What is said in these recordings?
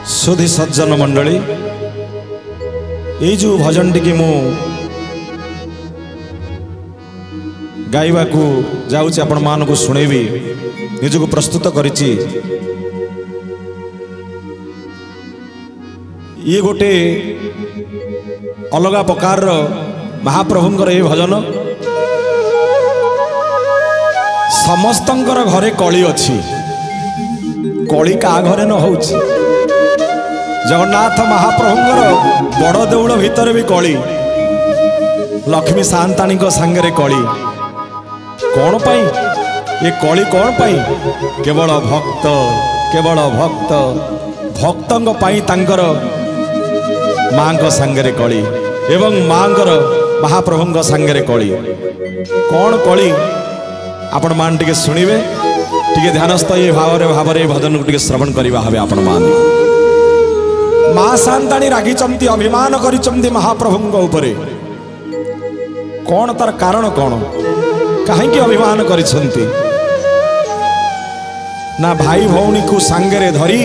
सुधी सज्जन मंडली ये जो भजन टी मु गाइबा को जाऊँच आपण मान को शुणेबी निज को प्रस्तुत करिछि। ये गोटे अलगा प्रकार महाप्रभुंकर ये भजन समस्तंकर घरे कली अच्छी कली का घरे न हो जगन्नाथ महाप्रभुंकर बड़ देउल भितर भी कली लक्ष्मी सांतानी सांगे कली कौन पाई ये कली कौन पाई केवल भक्त भक्तों पाई तांकर माँ सांगे कली एवं माँ महाप्रभुंक सांगे कली कौन कली आपण मान टिके शुणिबे टिके ध्यानस्थ ये भाव रे भजन को टिके श्रवण करवा हबे आपण मान माँ सांतानी रागिचंती अभिमान करिचंती महाप्रभुंक उपरे कौन तार कारण कौन कहीं अभिमान करिछंती ना भाई भौणी को सांगरे धरी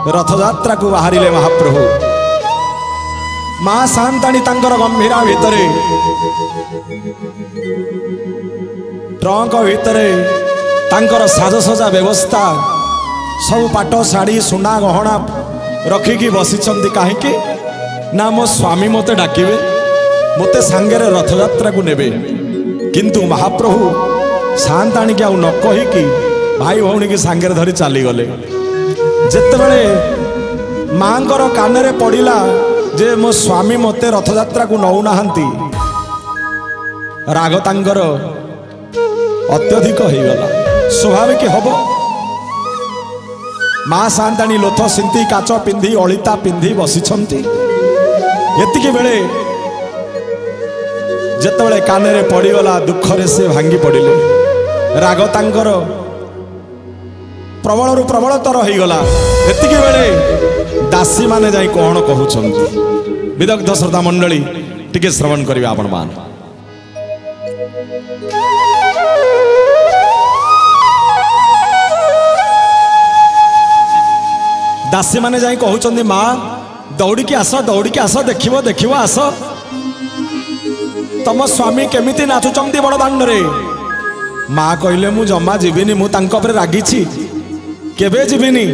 रथयात्रा को बाहरिले महाप्रभु माँ सांतानी तांकर गंभीरा भितरे ट्रंक भितरे तांकर साजसजा व्यवस्था सब पाट शाढ़ी सुना गहना रखिकी बसीचंती कहीं ना मो स्वामी मते डाकिबे मते सांगरे रथयात्रा को नेबे किंतु महाप्रभु सांताणी के न कहीकि भाई भौणी की सांगरे धरी चली गले जेतेबेले मांकर कानरे पड़िला जे मो स्वामी मते रथयात्रा को नौ नाहंती राग तांकर अत्यधिक हो गला स्वाभाविक हब माँ सांताणी लोथ सिंती काच पिंधि अलिता पिंधि बसीचंती एतिकी बेले जेतेबेले कानरे पड़ीगला दुखरे से भांगी पड़िले राग तांकर प्रबल रु प्रबलतर हो गला एतिकी बेले दासी माने जाई कौन कहउछंती विदग्ध श्रोता मंडली टिके श्रवण करिवे आपण मान दासी माने जाई कहउछंती माँ दौड़ी आस देखिबो देखिबो आस तम स्वामी केमिति नाचुचंती बड़ दांड रे माँ कहले मु जमा जीविनी मु तांको उपरे रागिछि केबे जीविनी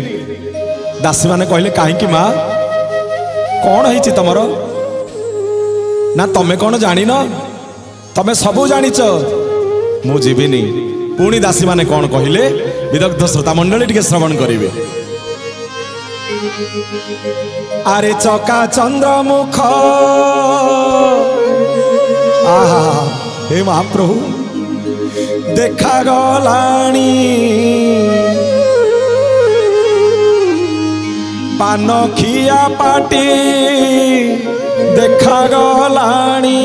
दासी माने कहले काहेकि माँ कौन है तमर ना तमे कौन जानी न तमे सबू जानिच मु जीविनी पुणी दासी माने कौन कहले विदग्ध श्रोता मंडली टिके श्रवण करिवे अरे चका चंद्रमुख आहा हे महाप्रभु देखा गलानी पान खिया पाटी देखा गलानी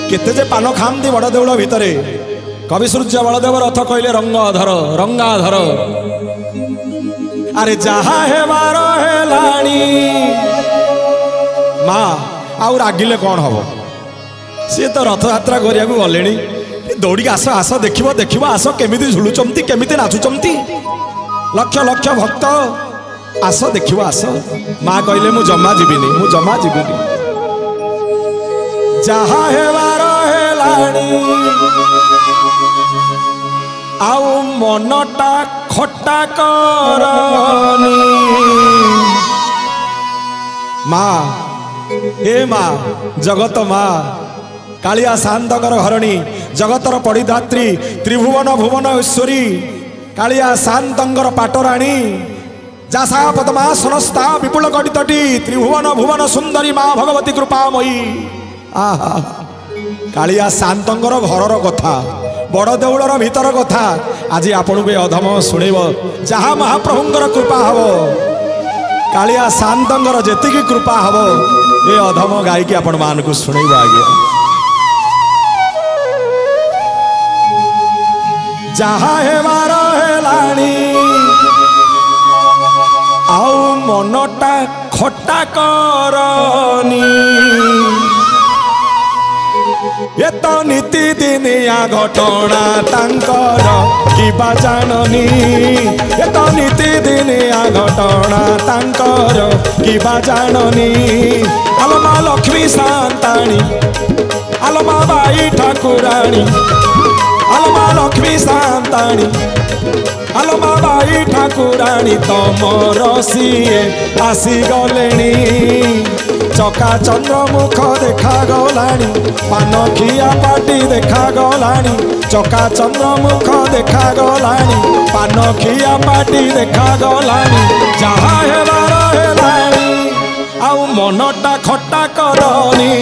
केते जे पान खाती बड़ देउल भितरे कवि सूर्य बलदेव रथ कहले रंगाधर अरे जहा हेबार हेलानी माँ आउ रागिले कौन हम सी तो रथयात्रा करिया को गलेनी दौड़ी आस आस देखिबो देखिबो आस केमिति झुलुचंती केमिति नाचुचंती लक्ष लक्ष भक्त आस देखिबो आस माँ कहले मु जमा जीविनी जहा हेबार हेलानी आउ मनटा खट्टा करनी माँ हे माँ जगत माँ कालिया शांतर घरणी जगतर पड़िधात्री त्रिभुवन भुवन ईश्वरी कालिया शांतर पाटराणी जासा पद्मासनस्था विपुल गणितटी त्रिभुवन भुवन सुंदरी माँ भगवती कृपामयी आहा कालिया शांतर घरर कथा बड़ देउलर भीतर कथा आज आपण को अधम शुणव जहाँ महाप्रभुंर कृपा हम कालिया शांतर जेतिकी कृपा हम ये अधम गायकी आपण मान को शुणव आगे जहाँ हेबार हेलानी आउ मनटा खट्टा करनी ये तो नीति दिनिया घटना तांकर कि किबा जाननी ए तो नीति दिनिया घटना तांकर किबा जाननी आलोमा लक्ष्मी सांताणी आलोमा बाई ठाकुराणी आलोमा लक्ष्मी सांताणी आलोमा बाई ठाकुराणी तमर सीए आसी गलेणी चका चंद्रमुख देखा गलाणी पानखिया पाटी देखा गलाणी चका चंद्रमुख देखा गलाणी पानखिया पाटी देखा गलाणी जहा हेबार हेलाणी आउ मनटा खट्टा करनी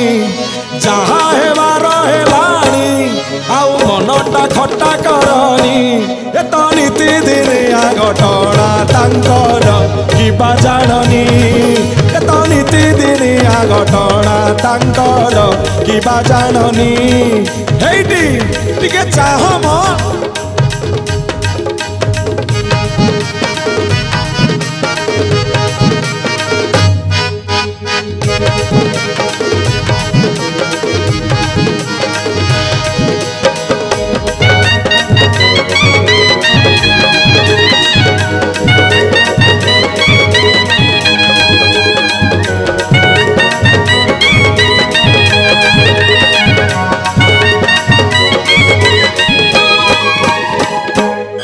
जहा हेबार हेलाणी आउ मनटा खट्टा करनी ए तो नीति दिनिया घटना तांकर किबा जाननी ए तो नीति दिनिया घटना तांकर किबा जाननी हेइटी टिके चाह म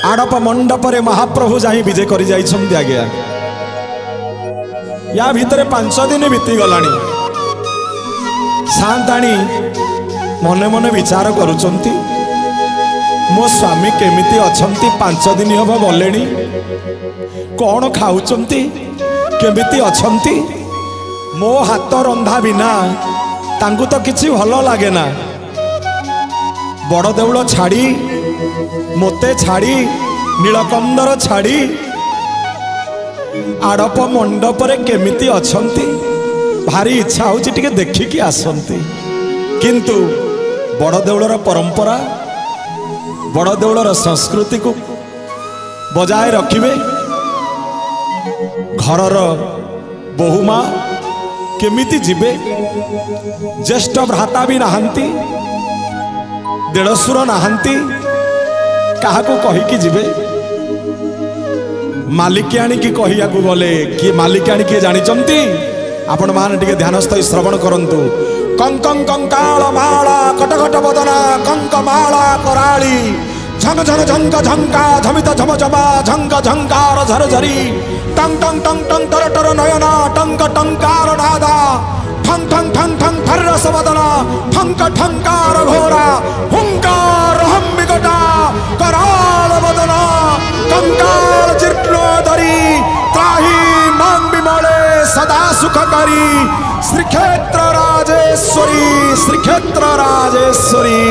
आड़प मंडप रे महाप्रभु जाई विजय करी जाइछंती आज्ञा या भितरे 5 दिन बीती गलानी सांताणी मने मने विचार करुचंती मो स्वामी केमिति अछंती 5 दिन हब गलेनी कौन खाउचंती केमिति अछंती मो हाथ रंधा बिना तांकु तो किछि भलो लागे ना बड़ देउल छाड़ी मोते छाड़ी नीलकंदर छाड़ी आड़प मंडप रे केमिति अछंती भारी इच्छा होची टिके देखिकी आसंती किंतु बड़ देउलर परंपरा बड़ देउलर संस्कृति को बजाय रखिबे घरर बहुमा केमिति जिबे ज्येष्ठ भ्राता भी नाहंती देढ़सुर नाहंती काहाको कहिकी जिबे मालिकियाणी की कहिया को गले कि मालिकियाणी किए जानिचंती आपण मान टिके ध्यानस्थ श्रवण करंतु कंकं कंकाळ माळा कटकट बदना कंक माळा कराळी झंग झंग झंग झंका झमित झम झमा झंग झंकार झर झरी टंग टंग टंग टंग टर टर नयना टंक टंकार नादा ठंग ठंग ठंग ठंग ठर्रस बदना ठंक ठंकार घोरा हुंकार हम विकटा कराल बदना कंकाल जीर्णोदरी त्राही मां विमले सदा सुख करी श्रीक्षेत्र राजेश्वरी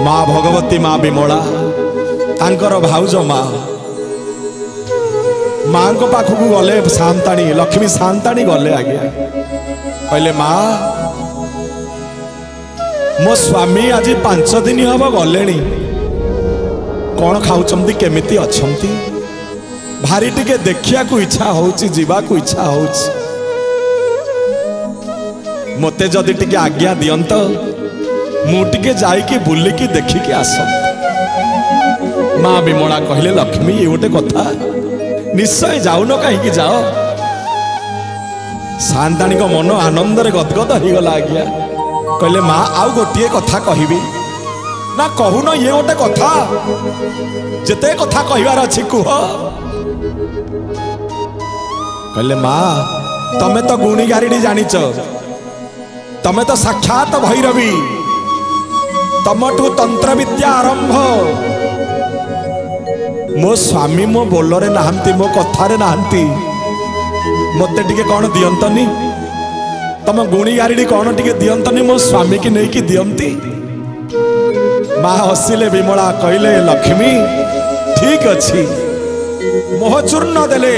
माँ भगवती माँ विमला तांकर भाउज माँ को पाखक गले सांताणी लक्ष्मी सांताणी गले आज्ञा कहले माँ मो स्वामी आज 5 दिन हम गले कौन खाऊंती केमिति अच्छंती भारी टिके देखिया को इच्छा होची जीवा को इच्छा होची मते जदि टिके आज्ञा दियंत मु टिके जाइकी बुलिकी देखिकी आसंती माँ विमला कहले लक्ष्मी ये गोटे कथा निश्चय जाऊन कहीं जाओ सांताणी को मन आनंद रे गदगद हो गला आज्ञा कहले माँ आउ गोटे कथा कहबी ना कहून ये गोटे कथा जेते कथा कहबार अछि कुह कहले माँ तमे तो गुणी गारिडी जानिच तमे तो साक्षात भैरवी तमठू तंत्र विद्या आरंभ मो स्वामी मो बोलरे नाहंती मो कथारे नाहंती मते टिके कौन दियंतनी तम गुणी गारिडी कौन टिके दियंतनी मो स्वामी की नहीं की दियंती माँ हसिले विमला कहले लक्ष्मी ठीक अच्छी मोह चूर्ण देले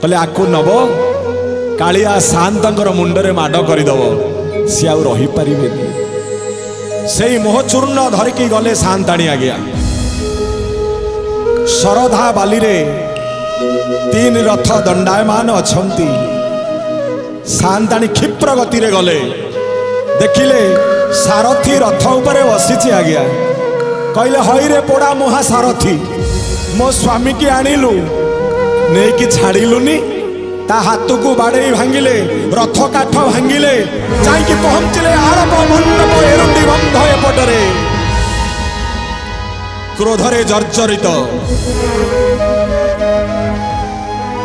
कहले आकु नब कालिया शांतर मुंडरे माड करदब सी आउ रही पारे से मोह चूर्ण धरिकी गले शांताणी आज्ञा शरधा बाली रे 3 रथ दंडायमान अछंती शांताणी क्षिप्र गति रे गले देखिले सारथी रथ उपरे बसी आज्ञा कहले हई रे पोड़ा मुहा सारथी मो स्वामी की आणिलु नहीं कि छाड़िलुनी ता हाथ को बाड़े भांगिले रथ काठ भांगिले जाइकी पहुंचले आरब मंडप एरुंडी बंध एपटरे क्रोधरे जर्जरित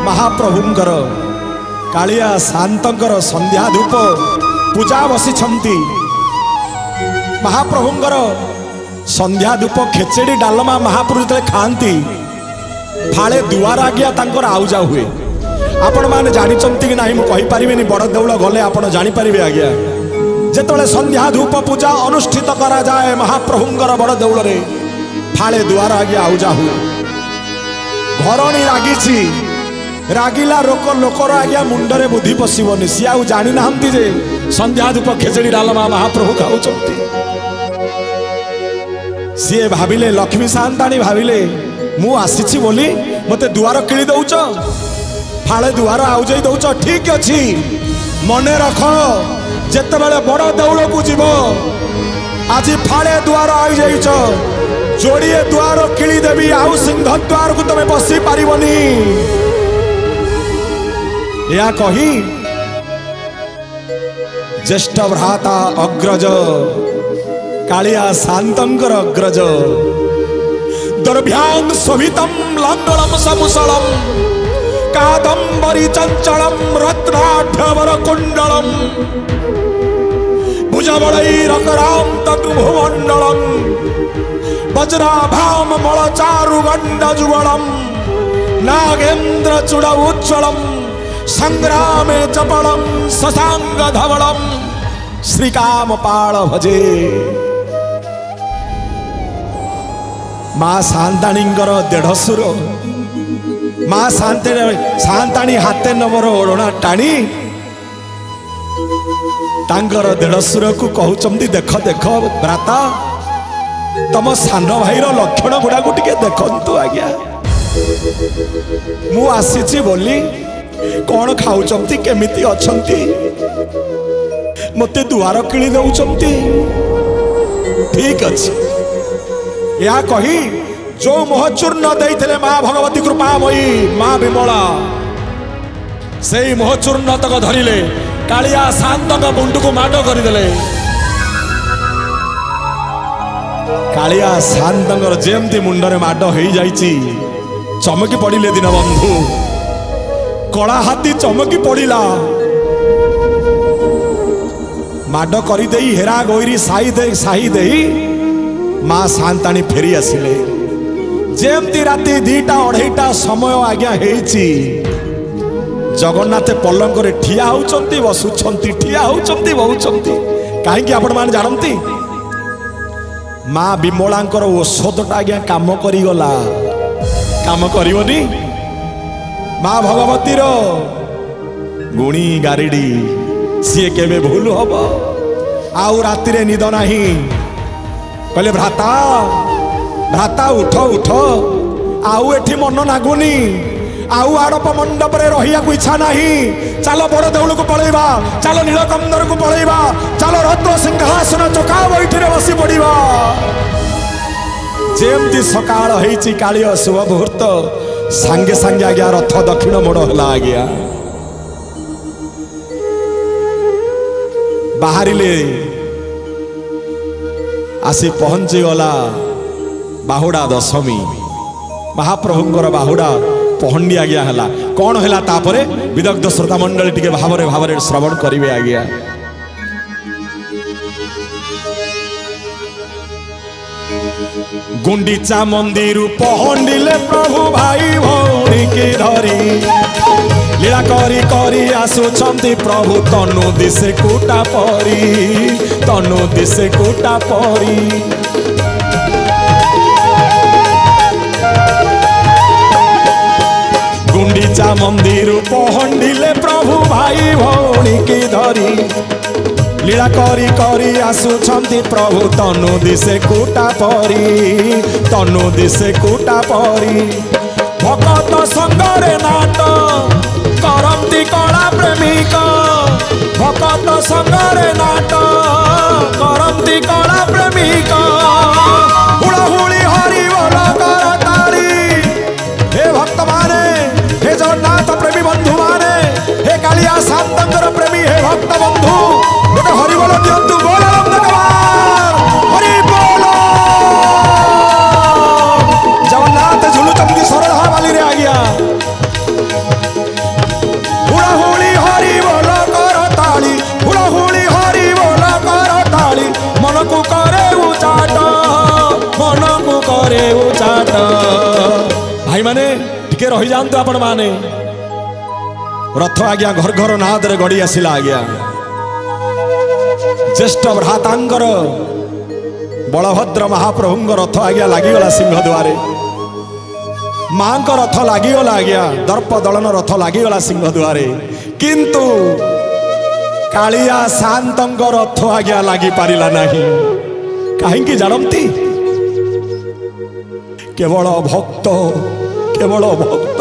महाप्रभुंकर कालिया शांतंकर संध्या धूप पूजा बसी महाप्रभुंकर संध्या धूप खेचेड़ी डालमा महाप्रभु जो खाती फाड़े दुआर आज्ञा तांकर आउजा हुए आपण मैंने जानते कि नहीं मुझे बड़ देउल गले आप जानीपारे आज्ञा जिते संध्या धूप पूजा अनुष्ठित करा जाए महाप्रभुंकर बड़ देउल रे फाड़े दुआर आज्ञा आउजा हुए घरणी रागी रागिला लोकर आज्ञा मुंडरे बुद्धि पशिबनी सी आउ जानी ना जे संध्या धूप खेचड़ी डालमा महाप्रभु खाऊँ सी भाविले लक्ष्मी शांताणी भाविले मु आसी बोली मते दुआर किली दौच फाड़े दुआर आउजाई दौच ठीक अच्छी मने रख जिते बड़े बड़ देउल को जीव आज फाड़े दुआर आई जाइच जोड़िए दुआर किली देवी आउ सिंह द्वार को तमे बसी पारिबनी या कही ज्येष्ठ भ्राता अग्रज कालिया शांतंकर अग्रज दुर्भ्यां शोभितं लंगलम समुसलम कादंबरी चंचलम रत्नाढ्यवर कुंडलम भुजबलैरकरां तद्भुमंडलम वज्राभाम मलचारु गंडजुगलम नागेन्द्र चूड़ उज्ज्वलम संग्रामे चपलम शशांक धवलम श्रीकाम पाल भजे माँ शांताणींकर देढ़सुर माँ शांताणी हाथे नंबर ओढ़ना टाणी तांकर देढ़सुर को कहउचंदी देख देख भ्राता तम सान भाईर लक्षण गुड़ा को टिके देखंतु आज्ञा मु आसीची बोली कौन खाऊचंती केमिति अछंती मते दुआर किली दउचंती ठीक अछि या कही जो मोहचूर्ण देइथिले माँ भगवती कृपामयी माँ विमला से मोहचूर्ण तक धरिले कालिया शांतक मुंडू को माड करदेले कालिया शांतकर जेमती मुंडरे माड हो जाइछि चमकी पड़िले दिन बंधु कला हाथी चमकी पड़ा माड कर हेरा गोईरी साही दे माँ शांताणी फेरी आसिले जेमती राति 2टा 2:30 समय आज्ञा हेची जगन्नाथ पलंक रे ठिया होउचंती बसुचंती ठिया होउचंती बहुचंती काहेकि आपण मान जानती माँ विमलांकर औषधटा आज्ञा काम करी गला काम करिवनी माँ भगवतीर गुणी गारिडी सी केबे भूल हम आउ राति रे निद नाही कहले भ्राता भ्राता उठ उठ आउ एठी मन नागुनी आउ आड़प मंडप रे रहिया को इच्छा नाही चलो बड़ देउल को पळेबा चलो नीलकंदर को पळेबा चलो रत्न सिंहासन चका बैठी रे बसी पड़िबा जेमती सकाळ हेची कालिय शुभ मुहूर्त सांगे सांगे आज्ञा रथ दक्षिण मोड़ है आज्ञा बाहरिले आसी पहुंची गला बाहुड़ा दशमी महाप्रभुंकर बाहुड़ा पहंडी आज्ञा है कौन है तापरे विदग्ध श्रोता मंडली टिके भावरे भावरे श्रवण करिवे आज्ञा गुंडीचा मंदिर पहंडिले प्रभु भाई भौणी के धरी लीला करी करी आसुचंती प्रभु तनु दिसे कुटा परी गुंडीचा मंदिर पहंडिले प्रभु भाई भौणी के धरी लीला करी करी आसुचंती प्रभु तनु दिसे कुटा परी भगत संगरे नाट करती कला प्रेमिक भकत संगरे नाट करती कला प्रेमिक हुड़हुड़ी हरि बोल कर ताली। हे भक्त माने, हे जगन्नाथ प्रेमी बंधु माने, हे कालिया शांतर प्रेमी हे भक्त बंधु गोटे हरि बोल दिंतु बोल हरि बोल। जगन्नाथ झुलुचंदी सरधा बाली रे आ गया। हुड़हुड़ी हरि बोल कर ताली, हुड़हुड़ी हरि बोल कर ताली। मन को करे उचाट, मन को करे उचाट। भाई माने टिके रही जातु आपण माने। रथ आज्ञा घर घर नादरे गड़ी आसला आज्ञा। ज्येष्ठ भ्रातांकर बलभद्र महाप्रभु रथ आज्ञा लगिगला सिंह द्वारे। माँ को रथ लगिगला आज्ञा, दर्प दलन रथ लगिगला सिंह द्वारे। किंतु कालिया शांत रथ आज्ञा लगी पारिला नहीं। कहीं जानती केवल भक्त, केवल भक्त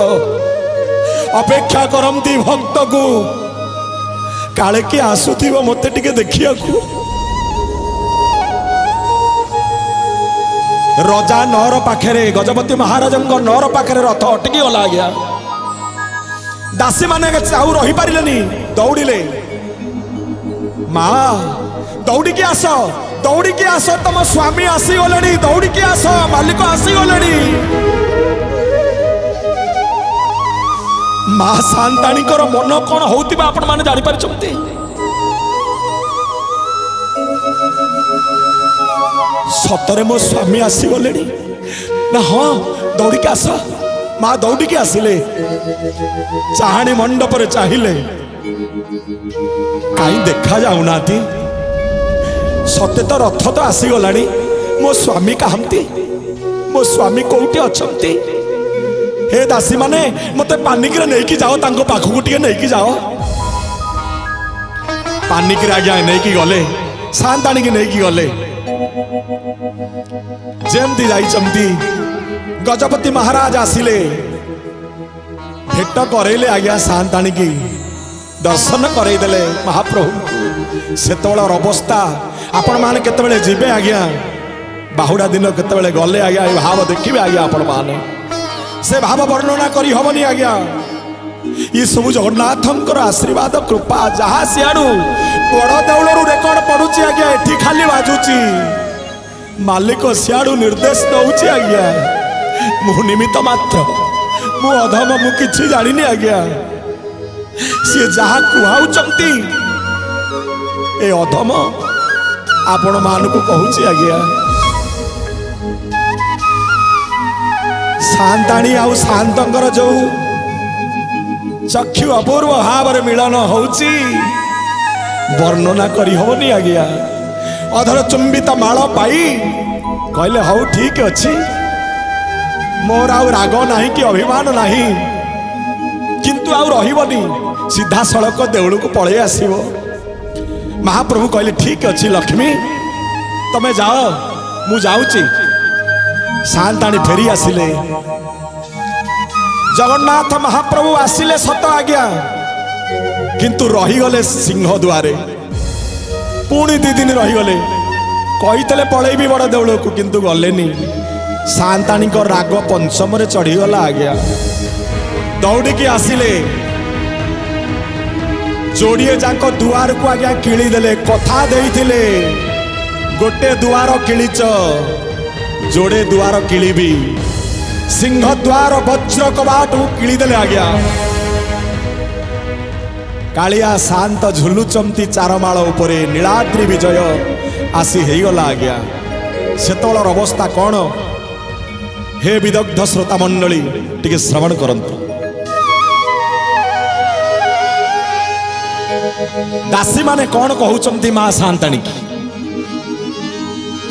अपेक्षा करती भक्त को काले किए आसुथिव मते टिके देखिया को। रजा नर पाखरे गजपति महाराज नर पाखरे रथ अटकी गला गया। दासी माने आउ रही पारिलेनी, दौड़िले। माँ दौड़िकी आस, दौड़िकी आस, तुम स्वामी आसीगले, दौड़िकी आस, मालिक आसीगले। माँ शांताणीकर मन कौन होउतिबा आपण माने जानि पारिछंती। सतरे मो स्वामी आसीगले ना? हाँ दौड़िकी आस। माँ दौड़िकी आसिले, चाहाणी मंडप रे चाहिले, कहीं देखा जाऊना। सत्य तो रथ तो आसीगला, मो स्वामी कहती, मो स्वामी कौटी अच्छी। हे दासी माने मते पानिक नहीं जाओ, तांको पाखकु टिके नहीं जाओ। पानिक आज्ञा नहीं गले, शांताणी की नहीं गले। जेमती जाइचंती गजपति महाराज आसिले, भेट करैले आज्ञा शांताणी की, दर्शन करईदेले महाप्रभु। सेतबेलर अवस्था आपण माने केतबेले जिबे आज्ञा, बाहुडा दिन केतबेले गले आज्ञा, ए भाव देखिबे आज्ञा आपण माने। से भाव वर्णना करी हबनी आज्ञा। ये सब जगन्नाथंकर आशीर्वाद कृपा। जहाँ सियाड़ू बड़ देउलरू रेकर्ड पड़ुची आज्ञा, एठी खाली बाजुची। मालिक सियाड़ू निर्देश दउची आज्ञा। मु निमित्त मात्र, मु अधम, मु किछि जानिनी आज्ञा। सी जहाँ कुहाउचंती ए अधम आपण मानकु कहूची आज्ञा। शांताणी आउ शांतर जो चक्षु अपूर्व भाव मिलन होउची, वर्णना करी होनी आज्ञा। अधर चुंबित माल पाई कहले हौ ठीक अच्छी, मोर आउ राग नहीं कि अभिमान नहीं, किंतु आउ रहिबनी, सीधा सड़क देउल को पळे आसीबो। महाप्रभु कहले ठीक अच्छी लक्ष्मी, तमे जाओ, मु जाऊची। शांताणी फेरी आसिले। जगन्नाथ महाप्रभु आसिले सत आज्ञा, किंतु रहीगले सिंह द्वारे। पुणी 2 दिन रहीगले, कहीते पलैबी बड़ देउल को, किंतु गलेनी। शांताणी को राग पंचम रे चढ़ीगला आज्ञा। दौड़िकी आसिले, जोड़िए जाक दुआर को आज्ञा किलीदेले। कथा देइथिले, गोटे दुआर किलीच, जोड़े दुआर किलीबी। सिंह द्वार वज्र कबाट किलीदेले आज्ञा। कालिया शांत झुलुचंती चारमाल उपरे, नीलाद्रि विजय आसी हेगला आज्ञा। सेतबेलर अवस्था कौन? हे विदग्ध श्रोता मंडली टिके श्रवण करंतु। दासी माने कौन कहउचंती मां शांताणी की?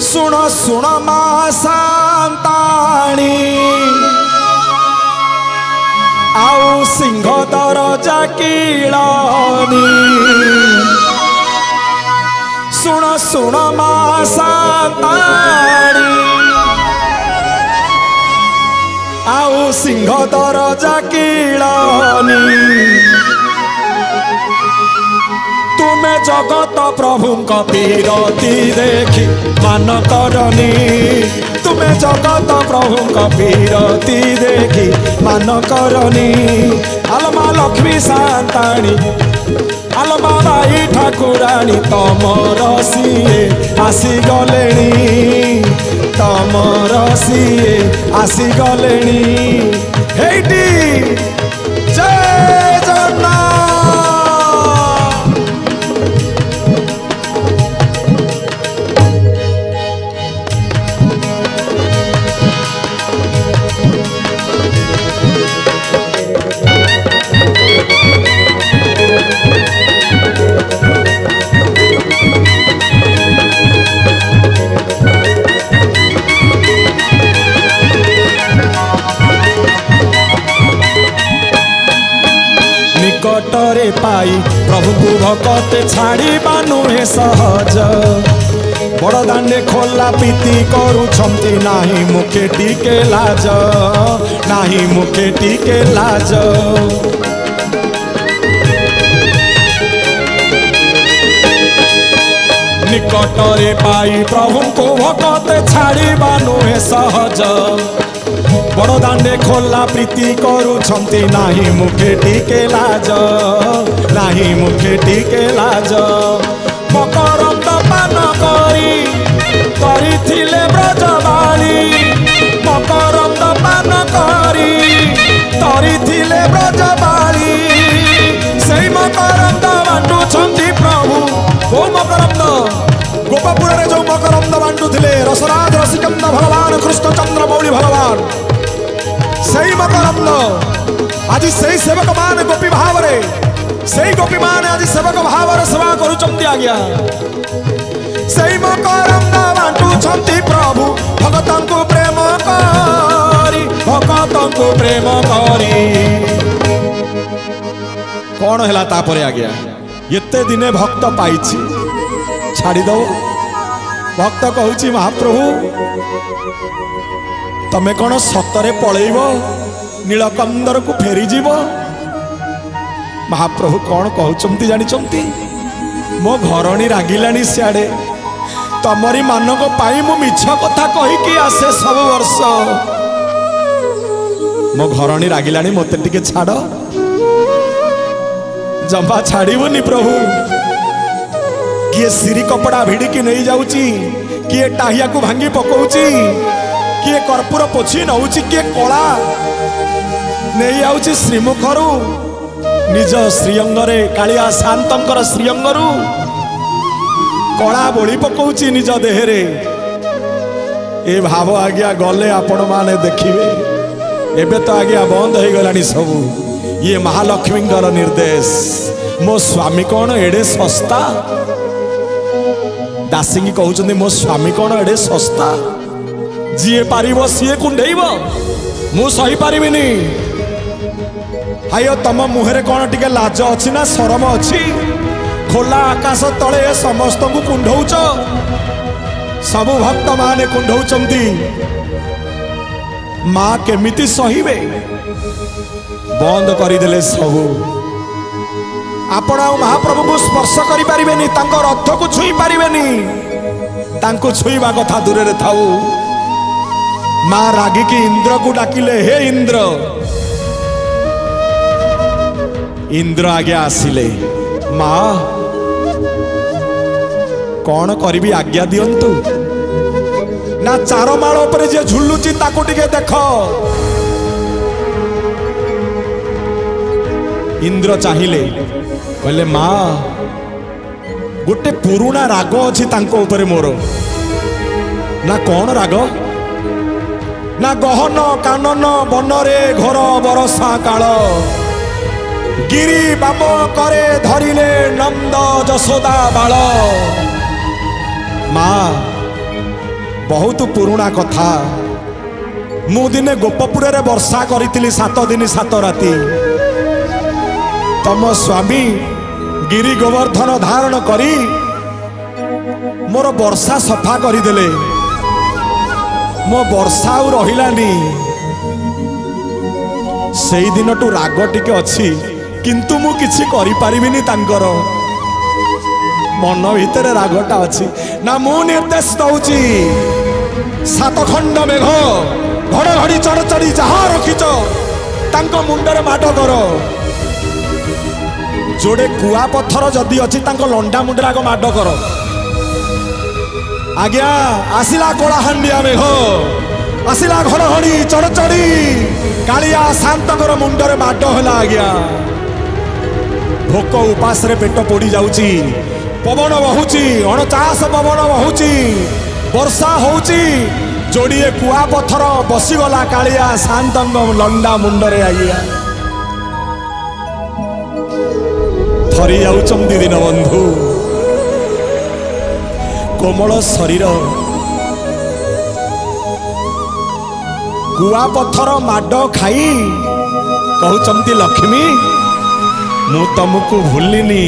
सुण सुण मां शांताणी आउ सिंह दरजा किलानी। सुण सुण मां शांताणी आउ सिंह दरजा किलानी। तुम जगत प्रभु पीरती देखी मान करनी तुमे जगत प्रभु पीरती देखी मान करनी आलमा लक्ष्मी शांताणी आलमा बाई ठाकुराणी तमर सीए आसीगले तमर सीए आसीगले हेटी जय जगन्नाथ। निकटरे पाई प्रभु को भगत छाड़ी नुहे सहज बड़ दांडे खोला प्रीति करुछंती नाही मुखे टिके लाज नाही मुखे टिके लाज निकटरे पाई प्रभु को भगत छाड़ी नुहे सहज बड़ दांडे खोला प्रीति करुछंती नाही मुखे टिके लाज नाही मुखे टिके लाज मकरंद पान करी करिथिले ब्रजबाणी मकरंद पान करी करिथिले ब्रजबाणी सेई मकरंद बांटुछंती प्रभु ओ मकरंद गोपपुर रे जो मकरंद बांटुथिले रसराज रसिकंद भगवान कृष्णचंद्र मौली भगवान सही मकरंद आज सही सेवक मान गोपी भाव रे सही गोपी मान आज सेवक भाव रे सेवा करुचंती आज्ञा सही मकरंद बांटुछंती प्रभु भगतन को प्रेम करी कौन हैला तापरे आज्ञा एते दिने भक्त पाइछि छाड़ी दो भक्त कहूची महाप्रभु तमे कौन सतरे पलैब नीलकंदर को फेरीजीव महाप्रभु कौन कहते जानी मो घरणी रागिलानी सियाड़े तमरी मानक पाई मु मिछ कथा कहीकि आसे सब वर्ष मो घरणी रागिलानी मते टिके छाड़ जमा छाड़बनी प्रभु किए सिरी कपड़ा भिड़िकी नहीं जाऊची किए टाहिया को भांगी पकाउची किए कर्पूर पोछि नौची किए कला नहीं आउची श्रीमुखरू निज श्रीअंगरे कालिया शांतंकर श्रीअंगरू कला बोली पकाउची निज देहरे ए भाव आज्ञा गले आपण माने देखिबे एबे तो आज्ञा बंद हो गलानी सब ये महालक्ष्मींकर निर्देश मो स्वामी कौन एडे सस्ता दासिंगी कहउचंदी मो स्वामी कौन एडे सस्ता जी पारिब सी कुंडेब मु सही पारिबिनी हाय तम मुहरे कौन टिके लाज अच्छी ना शरम अच्छी खोला आकाश तले समस्त को कुंडौच सब भक्त माने कुंडौचंती माँ केमिति सहिबे बंद करदेले सबू आपण महाप्रभु को स्पर्श करि परिबेनी तांको रथ को छुई परिबेनी तांको छुईबा कथा दूर रे थाऊ माँ रागी की इंद्र को डाकिले हे इंद्र इंद्र आगे आसिले माँ कौन करी आज्ञा दियंतु ना चारमाल पर जे झुलुची ताको टिके देख इंद्र चाहिए कहले माँ गोटे पुराना राग अच्छी तांको ऊपर मोर ना कौन राग ना गहन कानन बनरे घर बरसा काल गिरी बाम करे धरिले नंद जशोदा बाल माँ बहुत पुराना कथा मु दिने गोपपुर रे वर्षा करी 7 दिन 7 राति तम स्वामी गिरी गोवर्धन धारण करी मोर वर्षा सफा करदेले मो वर्षा आउ रहिलानी से दिन टू राग टिके अच्छी किंतु मु किछि करि परिबिनी तांकर मन भितर रागटा अच्छी ना मु निर्देश दौची 7 खंड मेघ घड़घड़ी चढ़चढ़ी जहा रखिच तांको मुंडरे माड कर जोड़े कुआ पत्थर जदि अच्छी लंडा मुंडरे आग माड कर आज्ञा आसिला कलाहांडिया मेघ आसिला घड़घड़ी चढ़चढ़ी कालिया शांतर मुंडरे माड है आज्ञा भोक उपास पेट पोड़ी जाउची पवन बहुची 49 पवन बहुची वर्षा होउची जोड़िए कुआ पत्थर बसीगला कालिया शांतंग लंडा मुंडरे आज्ञा थरी जाउचंती दिन बंधु कोमल शरीर कुआ पत्थर माड खाई कहउचंती लक्ष्मी मु तुमको भूलिनी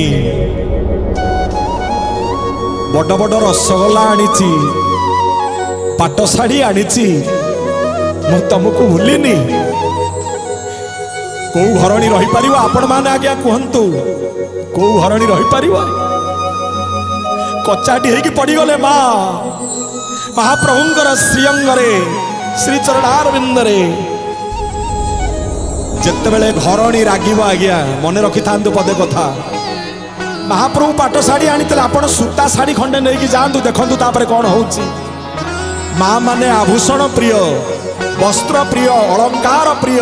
बड़ बड़ रसगोला आनीची पाट शाढ़ी आनीची मु तुमको भूलिनी कौ घरणी रही पारिबो आपण माने आज्ञा कहंतु कौ घरणी रही पारिबो कचाटी हेकी पड़ी गले मां महाप्रभुंकर श्रीअंगरे श्री चरणारविंदरे जितेबले घरणी रागिब आज्ञा मन रखि था पदे कथा महाप्रभु पाट शाढ़ी आनी आपण सूता शाढ़ी खंडे नहीं जातु देखु तापर कौन हो माँ माने आभूषण प्रिय वस्त्र प्रिय अलंकार प्रिय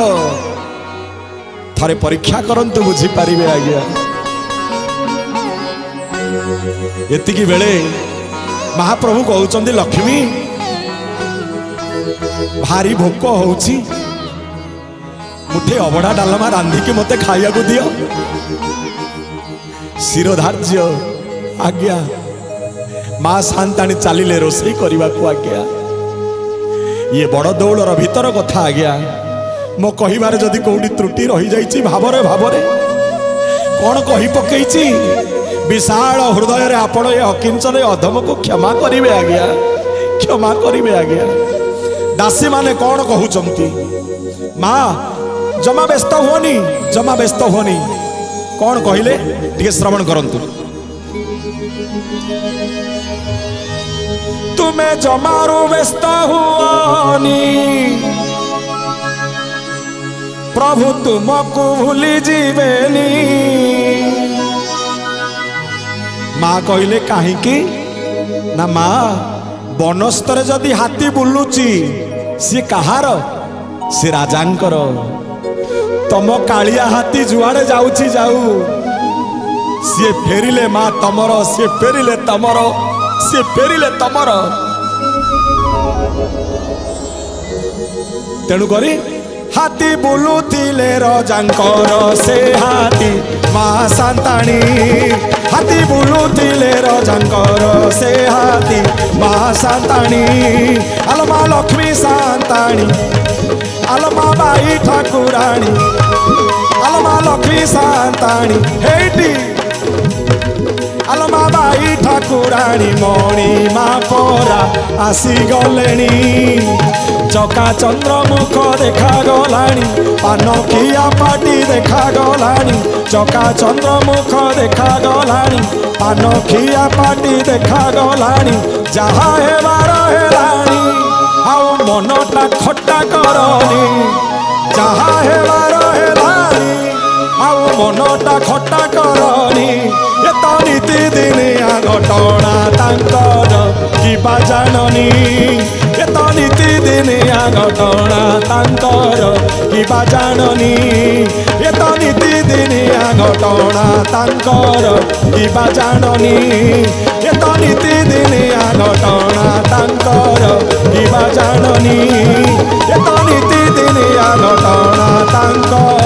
थरे परीक्षा करंतु बुझीपारे आज्ञा एतिकी बेले महाप्रभु कहउचंदी लक्ष्मी भारी भोक होउची मुठे अबड़ा डालमा रांधिकी मते खाइया को दियो शिरोधार्य आज्ञा माँ शांताणी चलिले रोसई करने को आज्ञा ये बड़ दौलर भीतर कथा आज्ञा मो कहिबार जदि कोउडी त्रुटि रही जाइछि भावरे भावरे कौन कहि पकेइछि विशाल हृदय रे आपण ए अकिंचन अधम को क्षमा करिवे आज्ञा क्षमा करिवे आज्ञा दासी माने कौन कहउचंती माँ जमा व्यस्त हुओनी जमा व्यस्त हुओनी कौन कहले टिके श्रवण करंतु तुम्हें जमारू व्यस्त हुओनी प्रभु तुमको भूली जीवेनी माँ कहले काहींकी ना माँ बनस्तर जदि हाथी बुलुची सी कहार सी राजांकर तम कालिया हाथी जुआड़े जाउची जाऊ सी फेरिले माँ तमर सी फेरिले तमर सी फेरिले तमर तेणु करी हाथी बुलुथिले रजांकर से हाथी माँ शांताणी हाथी बुलुथिले रजांकर से हाथी माँ शांताणी आलमा लक्ष्मी शांताणी आलमा बाई ठाकुराणी आलमा लक्ष्मी शांताणी हेटी आलमा बाई ठाकुराणी मणि माँ परा आसी गलेनी चका चंद्रमुख देखा गलानी पानखिया पाटी देखा गलानी चका चंद्रमुख देखा गलानी पानखिया पाटी देखा गलानी जहा हेबार हेलानी आउ मनटा खट्टा करनी जहा हेबार हेलानी आउ मनटा खट्टा करनी एत नीति दिनिया घटना तांकर किबा जाननी एत नीति दिनिया घटना तांकर किबा जाननी एत नीति दिनिया घटना तांकर किबा जाननी एत नीति दिनिया घटना तांकर किबा जाननी एत नीति दिनिया घटना तांकर